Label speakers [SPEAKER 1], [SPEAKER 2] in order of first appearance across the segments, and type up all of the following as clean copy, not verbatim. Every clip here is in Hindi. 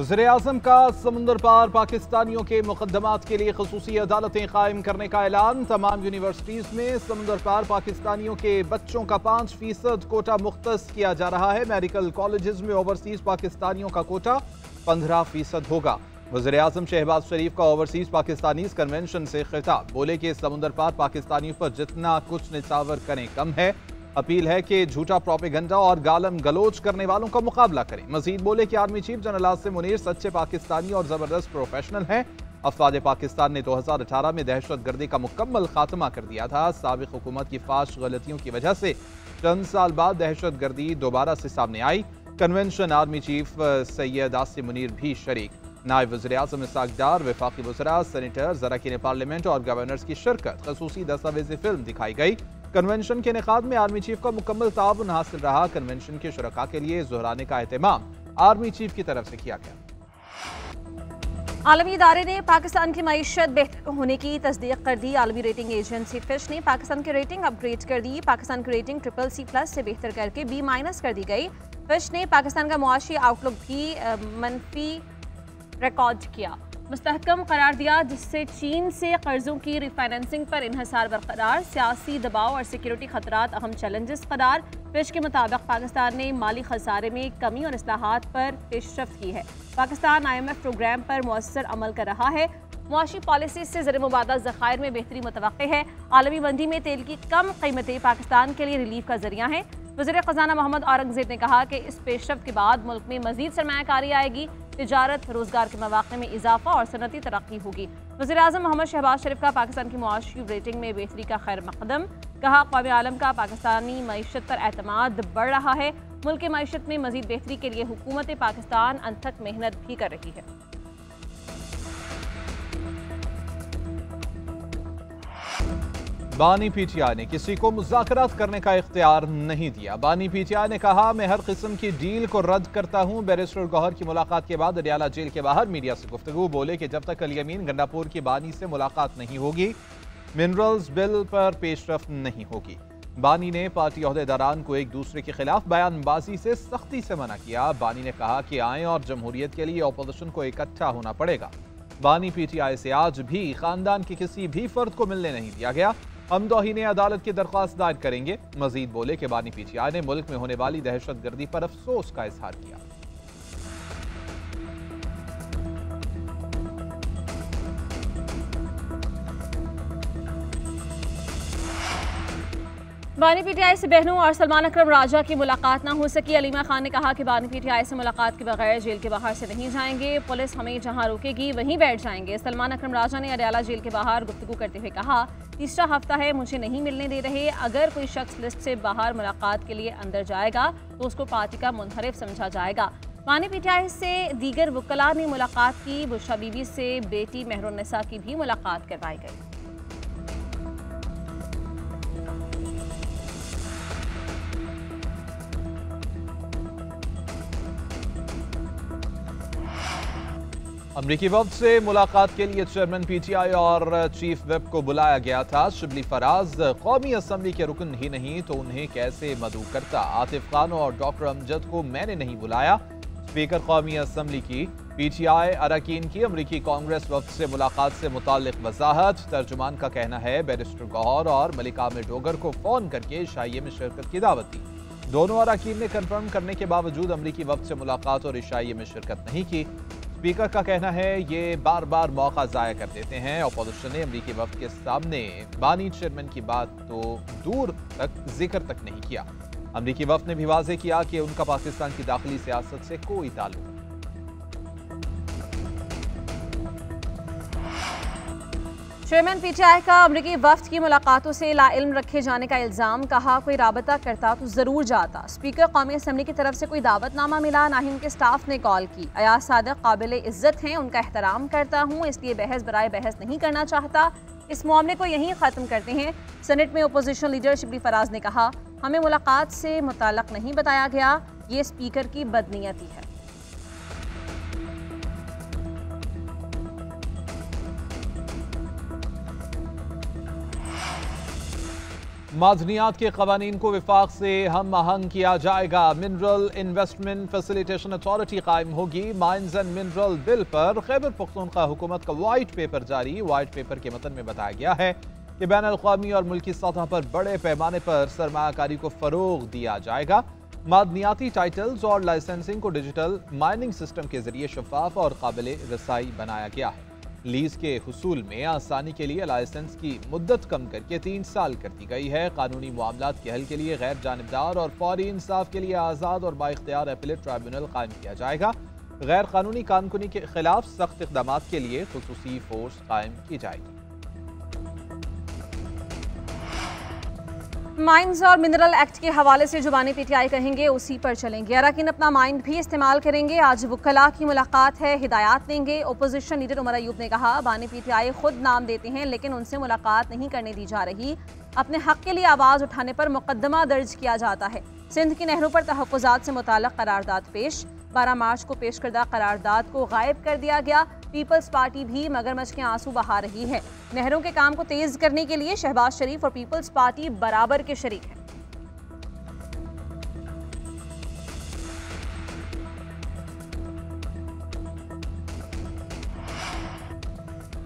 [SPEAKER 1] वज़ीर-ए-आज़म का समुंदर पार पाकिस्तानियों के मुकदमात के लिए ख़ुसूसी अदालतें कायम करने का ऐलान। तमाम यूनिवर्सिटीज़ में समुंदर पार पाकिस्तानियों के बच्चों का 5% कोटा मुख्तस किया जा रहा है। मेडिकल कॉलेजेस में ओवरसीज़ पाकिस्तानियों का कोटा 15% होगा। वज़ीर-ए-आज़म शहबाज शरीफ का ओवरसीज़ पाकिस्तानीज़ कन्वेंशन से खिताब, बोले कि समुंदर पार पाकिस्तानियों पर जितना कुछ निछावर करें कम है। अपील है कि झूठा प्रोपेगेंडा और गालम गलोच करने वालों का मुकाबला करें। मजीद बोले कि army chief general Asim Munir सच्चे पाकिस्तानी और जबरदस्त प्रोफेशनल हैं। अफवाज पाकिस्तान ने 2018 में दहशत गर्दी का मुकम्मल खात्मा कर दिया था। साबिक हुकूमत की फाश गलतियों की वजह से चंद साल बाद दहशत गर्दी दोबारा से सामने आई। Convention army chief Syed Asim Munir भी शरीक। नायब वज़ीर-ए-आज़म इस्हाक डार, वफाकी वज़रा, सेनेटर, ज़राकीन पार्लियामेंट और गवर्नर्स की शिरकत। ख़ुसूसी दस्तावेज़ी फिल्म दिखाई गई। कन्वेंशन के इनेकाद में आर्मी चीफ का मुकम्मल ताउन हासिल रहा। कन्वेंशन के शुरका के लिए ज़ोहराने का एहतमाम आर्मी चीफ की तरफ से किया गया।
[SPEAKER 2] आलमी इदारे ने पाकिस्तान की मईशत बेहतर होने की तस्दीक कर दी। आलमी रेटिंग एजेंसी फिश ने पाकिस्तान की रेटिंग अपग्रेड कर दी। पाकिस्तान की रेटिंग CCC+ से बेहतर करके B- कर दी गई। फिश ने पाकिस्तान का मुआशी आउटलुक भी मनफी रिकॉर्ड किया, मुस्तहकम करार दिया, जिससे चीन से कर्जों की रिफाइनेंसिंग पर इन्हिसार बरकरार। सियासी दबाव और सिक्योरिटी खतरात अहम चैलेंजेस करार। फिश के मुताबिक पाकिस्तान ने माली खसारे में कमी और इस्लाहात पर पेशरफ्त की है। पाकिस्तान IMF प्रोग्राम पर मुअस्सर अमल कर रहा है। मुआशी पॉलिसी से ज़र मुबादला ज़खायर में बेहतरी मुतवक्के है। आलमी मंडी में तेल की कम कीमतें पाकिस्तान के लिए रिलीफ का जरिया हैं। वज़ीर ख़जाना मोहम्मद औरंगज़ेब ने कहा कि इस पेशरफ्त के बाद मुल्क में मज़ीद सरमायाकारी आएगी, तिजारत, रोज़गार के मौक़े में इजाफा और सनती तरक्की होगी। वज़ीर-ए-आज़म मोहम्मद शहबाज शरीफ का पाकिस्तान की मुआशी रेटिंग में बेहतरी का खैर मकदम। कहा, क़ौम आलम का पाकिस्तानी मईशत पर एतमाद बढ़ रहा है। मुल्क की मईशत में मज़ीद बेहतरी के लिए हुकूमत पाकिस्तान अनथक मेहनत भी कर रही है।
[SPEAKER 1] बानी PTI ने किसी को मुज़ाकरात करने का इख्तियार नहीं दिया। बानी PTI ने कहा, मैं हर किस्म की डील को रद्द करता हूँ। बैरिस्टर गौहर की मुलाकात के बाद अडियाला जेल के बाहर मीडिया से गुफ्तगू, बोले कि जब तक अल-यमीन गंडापुर की बानी से मुलाकात नहीं होगी, मिनरल्स बिल पर पेशरफ्त नहीं होगी। बानी ने पार्टी ओहदेदारान को एक दूसरे के खिलाफ बयानबाजी से सख्ती से मना किया। बानी ने कहा कि आएँ और जमहूरियत के लिए अपोजिशन को इकट्ठा होना पड़ेगा। बानी PTI से आज भी खानदान के किसी भी फर्द को मिलने नहीं दिया गया। हम तौहीन अदालत की दरख्वास्त दायर करेंगे। मजीद बोले कि बानी PTI ने मुल्क में होने वाली दहशत गर्दी पर अफसोस का इजहार किया।
[SPEAKER 2] बानी PTI से बहनों और सलमान अकरम राजा की मुलाकात ना हो सकी। अलीमा खान ने कहा कि बानी PTI से मुलाकात के बगैर जेल के बाहर से नहीं जाएंगे। पुलिस हमें जहां रोकेगी वहीं बैठ जाएंगे। सलमान अकरम राजा ने अडियाला जेल के बाहर गुफ्तगू करते हुए कहा, तीसरा हफ्ता है, मुझे नहीं मिलने दे रहे। अगर कोई शख्स लिस्ट से बाहर मुलाकात के लिए अंदर जाएगा तो उसको पार्टी का मुनहरिफ समझा जाएगा। बानी PTI से दीगर वकला ने मुलाकात की। बुशरा बीबी से बेटी मेहरुन्निसा की भी मुलाकात करवाई गई।
[SPEAKER 1] अमरीकी वफ्द से मुलाकात के लिए चेयरमैन PTI और चीफ विप को बुलाया गया था। शिबली फराज कौमी असम्बली के रुकन ही नहीं तो उन्हें कैसे मदऊ करता। आतिफ खान और डॉक्टर अमजद को मैंने नहीं बुलाया। स्पीकर कौमी असम्बली की PTI अरकान की अमरीकी कांग्रेस वफ्द से मुलाकात से मुताल्लिक वजाहत। तर्जुमान का कहना है, बैरिस्टर गौहर और मलिका आमिर डोगर को फोन करके इशाइये में शिरकत की दावत दी। दोनों अरकान ने कंफर्म करने के बावजूद अमरीकी वफ्द से मुलाकात और इशाइये में शिरकत नहीं की। स्पीकर का कहना है, ये बार बार मौका ज़ाया कर देते हैं। अपोजिशन ने अमरीकी वफ्द के सामने बानी चेयरमैन की बात तो दूर तक जिक्र तक नहीं किया। अमरीकी वफ्द ने भी वाज़ेह किया कि उनका पाकिस्तान की दाखिली सियासत से कोई ताल्लुक नहीं।
[SPEAKER 2] चेयरमैन PTI का अमरीकी वफ्द की मुलाकातों से लाइल्म रखे जाने का इल्ज़ाम। कहा, कोई राबता करता तो ज़रूर जाता। स्पीकर कौमी असम्बली की तरफ से कोई दावतनामा मिला, ना ही उनके स्टाफ ने कॉल की। अयाज सादिक काबिल इज़्ज़त हैं, उनका एहतराम करता हूँ, इसलिए बहस बराए बहस नहीं करना चाहता। इस मामले को यहीं ख़त्म करते हैं। सेनेट में अपोजिशन लीडर शिबली फराज ने कहा, हमें मुलाकात से मुताल्लिक़ नहीं बताया गया, ये स्पीकर की बदनीयती है।
[SPEAKER 1] मादनियात के कवानीन को विफाक से हम आहंग किया जाएगा। मिनरल इन्वेस्टमेंट फैसिलिटेशन अथॉरिटी कायम होगी। माइंस एंड मिनरल बिल पर खैबर पख्तूनख्वा हुकूमत का वाइट पेपर जारी। वाइट पेपर के मतन में बताया गया है कि बैन अल-अक़वामी और मुल्की सतह पर बड़े पैमाने पर सरमायाकारी को फरोग दिया जाएगा। मादनियाती टाइटल्स और लाइसेंसिंग को डिजिटल माइनिंग सिस्टम के जरिए शफाफ और काबिल रसाई बनाया गया है। लीज के हुसूल में आसानी के लिए लाइसेंस की मुद्दत कम करके 3 साल कर दी गई है। कानूनी मामलात के हल के लिए गैर जानिबदार और फौरी इंसाफ के लिए आज़ाद और बाइख्तियार अपीलेट ट्राइब्यूनल कायम किया जाएगा। गैर कानूनी कानूनी के खिलाफ सख्त इक़दाम के लिए खुसूसी फोर्स कायम की जाएगी।
[SPEAKER 2] माइंस और मिनरल एक्ट के हवाले से जो बानी पीटीआई कहेंगे उसी पर चलेंगे। अरकान अपना माइंड भी इस्तेमाल करेंगे। आज वकला की मुलाकात है, हिदायत देंगे। ओपोजिशन लीडर उमर अयूब ने कहा बानी पीटीआई खुद नाम देते हैं लेकिन उनसे मुलाकात नहीं करने दी जा रही। अपने हक के लिए आवाज़ उठाने पर मुकदमा दर्ज किया जाता है। सिंध की नहरों पर तहफ़्फ़ुज़ात से मुताल्लिक़ करारदाद पेश। 12 मार्च को पेश करदा करारदाद को गायब कर दिया गया। पीपल्स पार्टी भी मगरमच्छ के आंसू बहा रही है। नहरों के काम को तेज करने के लिए शहबाज शरीफ और पीपल्स पार्टी बराबर के शरीक हैं।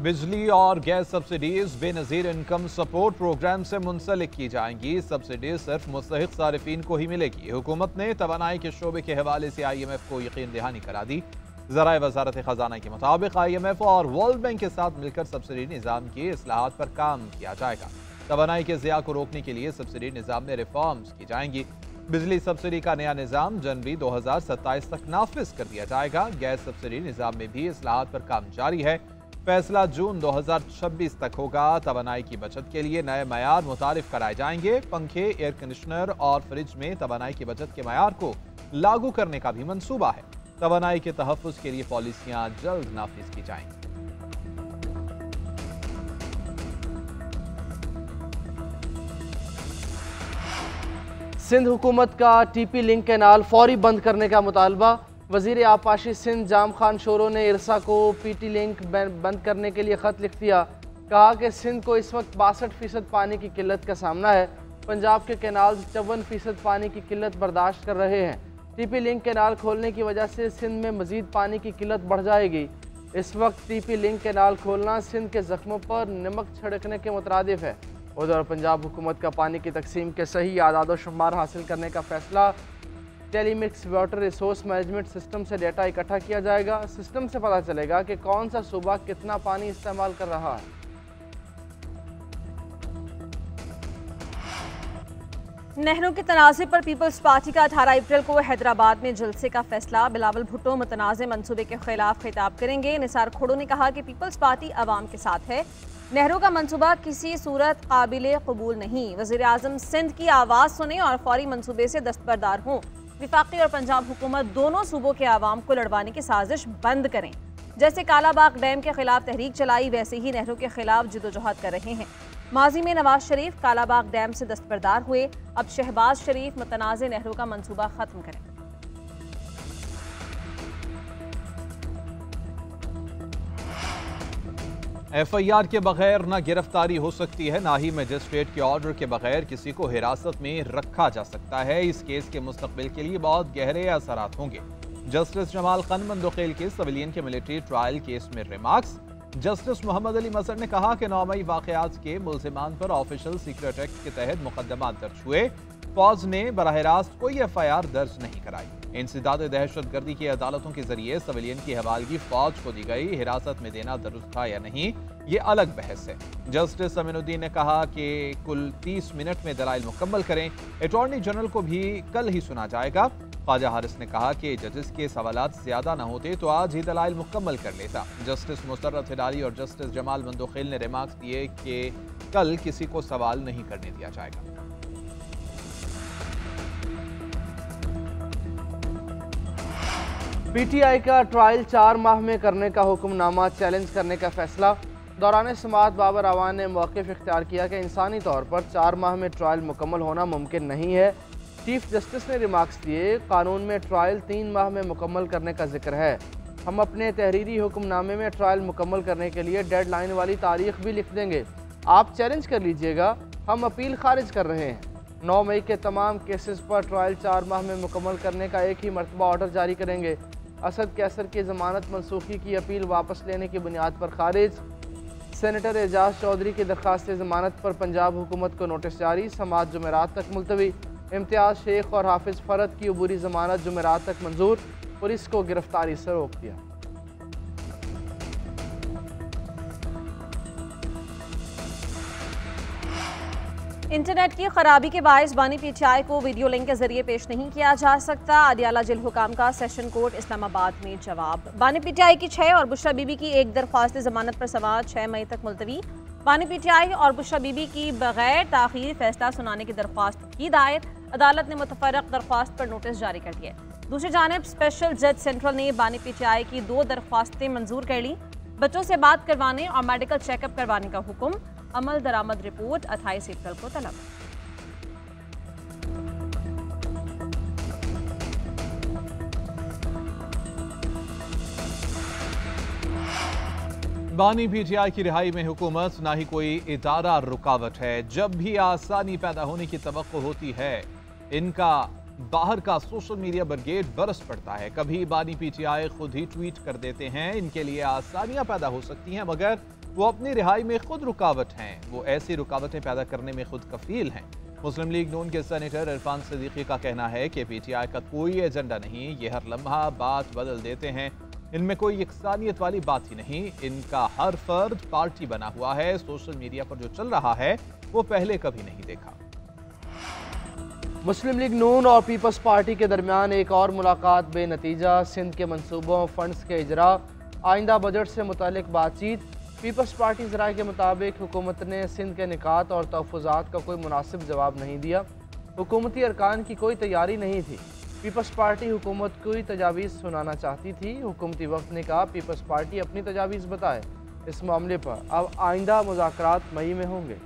[SPEAKER 1] बिजली और gas subsidies Benazir income support programme से मुंसलिक की जाएंगी। सब्सिडीज सिर्फ मुस्तहिक सारिफीन को ही मिलेगी। हुकूमत ने तवानाई के शोबे के हवाले से IMF को यकीन दहानी करा दी। ज़राए वज़ारत ख़जाना के मुताबिक IMF और वर्ल्ड बैंक के साथ मिलकर सब्सिडी निज़ाम की इस्लाहात पर काम किया जाएगा। तवानाई के ज़िया को रोकने के लिए सब्सिडी निज़ाम में रिफॉर्म्स की जाएंगी। बिजली सब्सिडी का नया निज़ाम जनवरी 2027 तक नाफिज कर दिया जाएगा। गैस सब्सिडी निज़ाम में भी इस्लाहात पर काम जारी है। फैसला जून 2026 तक होगा। तवानाई की बचत के लिए नए मयार मुतारिफ कराए जाएंगे। पंखे, एयर कंडीशनर और फ्रिज में तवानाई की बचत के मयार को लागू करने का भी मंसूबा है। तवानाई के तहफ़्फ़ुज़ के लिए पॉलिसियां जल्द नाफिज की जाएंगी।
[SPEAKER 3] सिंध हुकूमत का TP लिंक कैनाल फौरी बंद करने का मुतालबा। वज़ीर आबपाशी सिंध जाम खान शोरो ने इरसा को PT लिंक बंद करने के लिए ख़त लिख दिया। कहा कि सिंध को इस वक्त 62% पानी की किल्लत का सामना है। पंजाब के कैनाल 54% पानी की किल्लत बर्दाश्त कर रहे हैं। TP लिंक कैनाल खोलने की वजह से सिंध में मज़ीद पानी की किल्लत बढ़ जाएगी। इस वक्त TP लिंक कैनाल खोलना सिंध के ज़ख्मों पर नमक छिड़कने के मुतरादिफ है। उधर पंजाब हुकूमत का पानी की तकसीम के सही आदाद शुमार हासिल करने का फैसला। टेलीमिक्स वाटर रिसोर्स मैनेजमेंट सिस्टम से डेटा इकट्ठा किया जाएगा। सिस्टम से पता चलेगा कि कौन सा सूबा कितना पानी इस्तेमाल कर रहा है।
[SPEAKER 2] नहरों के तनाज़े पर पीपल्स पार्टी का 18 अप्रैल को हैदराबाद में जलसे का फैसला। बिलावल भुट्टो मुतनाज़े मंसूबे के खिलाफ खिताब करेंगे। निसार खोड़ो ने कहा कि पीपल्स पार्टी अवाम के साथ है। नहरों का मंसूबा किसी सूरत काबिल कबूल नहीं। वज़ीर आज़म सिंध की आवाज़ सुने और फौरी मंसूबे से दस्तबरदार हों। विफाकी और पंजाब हुकूमत दोनों सूबों के आवाम को लड़वाने की साजिश बंद करें। जैसे कालाबाग डैम के खिलाफ तहरीक चलाई वैसे ही नहरों के खिलाफ जिदोजहद कर रहे हैं। माजी में नवाज शरीफ कालाबाग डैम से दस्तबरदार हुए। अब शहबाज शरीफ मुतनाज़े नहरों का मंसूबा खत्म करें।
[SPEAKER 1] FIR के बगैर न गिरफ्तारी हो सकती है, ना ही मजिस्ट्रेट के ऑर्डर के बगैर किसी को हिरासत में रखा जा सकता है। इस केस के मुस्तकबिल के लिए बहुत गहरे असरात होंगे। जस्टिस जमाल खान मंदोखेल के सिविलियन के मिलिट्री ट्रायल केस में रिमार्क्स। जस्टिस मोहम्मद अली मसर ने कहा कि 9 मई वाक़यात के मुल्ज़िमान पर ऑफिशियल सीक्रेट एक्ट के तहत मुकदमा दर्ज हुए। फौज ने बराह रास्त कोई FIR दर्ज नहीं कराई। इंसदाद दहशत गर्दी की अदालतों के जरिए सिविलियन की हवालगी फौज को दी गई। हिरासत में देना दुरुस्त था या नहीं, ये अलग बहस है। जस्टिस अमीनुद्दीन ने कहा कि कुल 30 मिनट में दलाइल मुकम्मल करें। अटॉर्नी जनरल को भी कल ही सुना जाएगा। ख्वाजा हारिस ने कहा कि जजेस के सवालात ज्यादा न होते तो आज ही दलाइल मुकम्मल कर लेता। जस्टिस मुसर्रत हिलाली और जस्टिस जमाल मंदोखेल ने रिमार्क्स दिए कि कल किसी को सवाल नहीं करने दिया जाएगा।
[SPEAKER 3] PTI का ट्रायल 4 माह में करने का हुक्मनामा चैलेंज करने का फैसला। दौरान समाअत बाबर अवान ने मौक़िफ़ इख्तियार किया कि इंसानी तौर पर 4 माह में ट्रायल मुकम्मल होना मुमकिन नहीं है। चीफ जस्टिस ने रिमार्क्स दिए, कानून में ट्रायल 3 माह में मुकम्मल करने का जिक्र है। हम अपने तहरीरी हुक्मनामे में ट्रायल मुकम्मल करने के लिए डेडलाइन वाली तारीख भी लिख देंगे। आप चैलेंज कर लीजिएगा। हम अपील खारिज कर रहे हैं। 9 मई के तमाम केसेस पर ट्रायल 4 माह में मुकम्मल करने का एक ही मरतबा ऑर्डर जारी करेंगे। असद कैसर की ज़मानत मनसूखी की अपील वापस लेने की बुनियाद पर खारिज। सेनेटर एजाज चौधरी की दरख्वास्त ज़मानत पर पंजाब हुकूमत को नोटिस जारी, समात जुमेरात तक मुलतवी। इम्तियाज़ शेख और हाफिज़ फ़रद की अबूरी ज़मानत जुमेरात तक मंजूर, पुलिस को गिरफ्तारी से रोक दिया।
[SPEAKER 2] इंटरनेट की खराबी के बायस बानी पीटीआई को वीडियो लिंक के जरिए पेश नहीं किया जा सकता। अडियाला जिल हुकाम का सेशन कोर्ट इस्लामाबाद में जवाब। बानी पीटीआई की 6 और बुशरा बीबी की एक दरख्वास्त जमानत पर समाअत 6 मई तक मुलतवी। बानी पीटीआई और बुशरा बीबी की बगैर ताखीर फैसला सुनाने की दरख्वास्त की दायर, अदालत ने मुतफरक दरख्वास्त पर नोटिस जारी कर दिए। दूसरी जानिब स्पेशल जज सेंट्रल ने बानी पीटीआई की 2 दरख्वास्तें मंजूर कर ली। बच्चों से बात करवाने और मेडिकल चेकअप करवाने का हुक्म। अमल दरामद रिपोर्ट 28 अप्रैल को तलब।
[SPEAKER 1] बानी पीटीआई की रिहाई में हुकूमत ना ही कोई इदारा रुकावट है। जब भी आसानी पैदा होने की तवक्को होती है, इनका बाहर का सोशल मीडिया ब्रिगेड बरस पड़ता है। कभी बानी पीटीआई खुद ही ट्वीट कर देते हैं इनके लिए आसानियां पैदा हो सकती हैं, मगर वो अपनी रिहाई में खुद रुकावट हैं। वो ऐसी रुकावटें पैदा करने में खुद कफील हैं। मुस्लिम लीग नून के सेनेटर इरफान सिद्दीकी का कहना है कि पीटीआई का कोई एजेंडा नहीं, ये हर लम्हा बात बदल देते हैं। इनमें कोई यकसानियत वाली बात ही नहीं। इनका हर फर्द पार्टी बना हुआ है। सोशल मीडिया पर जो चल रहा है वो पहले कभी नहीं देखा।
[SPEAKER 3] मुस्लिम लीग नून और पीपल्स पार्टी के दरमियान एक और मुलाकात बेनतीजा। सिंध के मनसूबों फंड्स के इजरा, आइंदा बजट से मुतालिक बातचीत। पीपल्स पार्टी ज़राए के मुताबिक हुकूमत ने सिंध के निकात और तहफ़्फ़ुज़ात का कोई मुनासिब जवाब नहीं दिया। हुकूमती अरकान की कोई तैयारी नहीं थी। पीपल्स पार्टी हुकूमत को ही तजावीज़ सुनाना चाहती थी। हुकूमती वक्त ने कहा पीपल्स पार्टी अपनी तजावीज़ बताए। इस मामले पर अब आइंदा मुज़ाकरात मई में होंगे।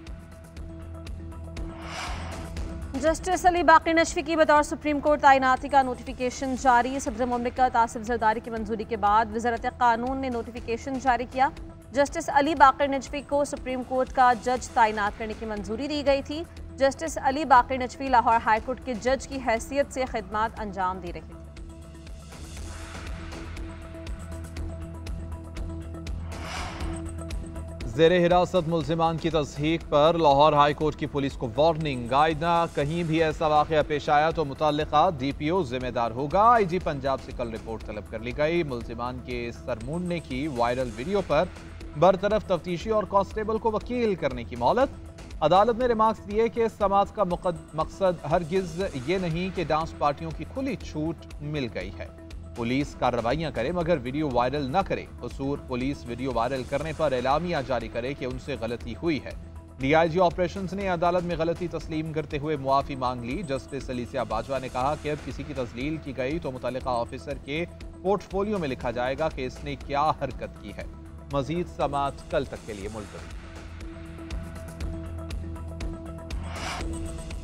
[SPEAKER 2] जस्टिस अली बाकी नशवी की बतौर सुप्रीम कोर्ट तैनाती का नोटिफिकेशन जारी। सदर मुमलिकत आसिफ जरदारी की मंजूरी के बाद वज़ारत कानून ने नोटिफिकेशन जारी किया। जस्टिस अली बाकी नजवी को सुप्रीम कोर्ट का जज तैनात करने की मंजूरी दी गई थी। जस्टिस अली बाकी नजवी लाहौर हाई कोर्ट के जज की हैसियत से खिदमत अंजाम दे रही थी।
[SPEAKER 1] ज़ेरे हिरासत मुल्ज़िमान की तस्दीक पर लाहौर हाई कोर्ट की पुलिस को वार्निंग। आइंदा कहीं भी ऐसा वाक़या पेश आया तो मुतल्लिका DPO जिम्मेदार होगा। IG पंजाब से कल रिपोर्ट तलब कर ली गई। मुल्ज़िमान के सर मूंडने की वायरल वीडियो पर बरतरफ तफ्तीशी और कांस्टेबल को वकील करने की मोहलत। अदालत ने रिमार्क्स दिए कि समात का मकसद हरगिज ये नहीं कि डांस पार्टियों की खुली छूट मिल गई है। पुलिस कार्रवाइयां करे मगर वीडियो वायरल न करे। कसूर पुलिस वीडियो वायरल करने पर एलामिया जारी करे कि उनसे गलती हुई है। DIG ऑपरेशंस ने अदालत में गलती तस्लीम करते हुए मुआफ़ी मांग ली। जस्टिस अलीसिया बाजवा ने कहा कि अब किसी की तस्लील की गई तो मुतल्लिका ऑफिसर के पोर्टफोलियो में लिखा जाएगा कि इसने क्या हरकत की है। मजीद समात कल तक के लिए मुलतवी।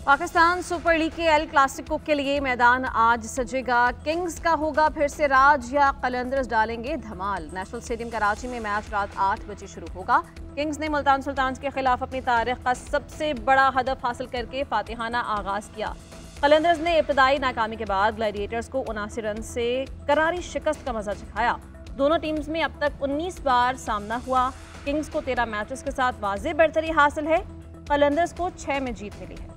[SPEAKER 2] पाकिस्तान सुपर लीग के एल क्लासिको के लिए मैदान आज सजेगा। किंग्स का होगा फिर से राज या कलंदर्स डालेंगे धमाल। नेशनल स्टेडियम कराची में मैच रात 8 बजे शुरू होगा। किंग्स ने मुल्तान सुल्तान्स के खिलाफ अपनी तारीख का सबसे बड़ा हदफ हासिल करके फातिहाना आगाज किया। कलंदर्स ने इब्तदाई नाकामी के बाद ग्लैडिएटर्स को 79 रन से करारी शिकस्त का मजा चखाया। दोनों टीम्स में अब तक 19 बार सामना हुआ। किंग्स को 13 मैचेस के साथ वाज़ेह बढ़तरी हासिल है। कलंदर्स को 6 में जीत मिली है।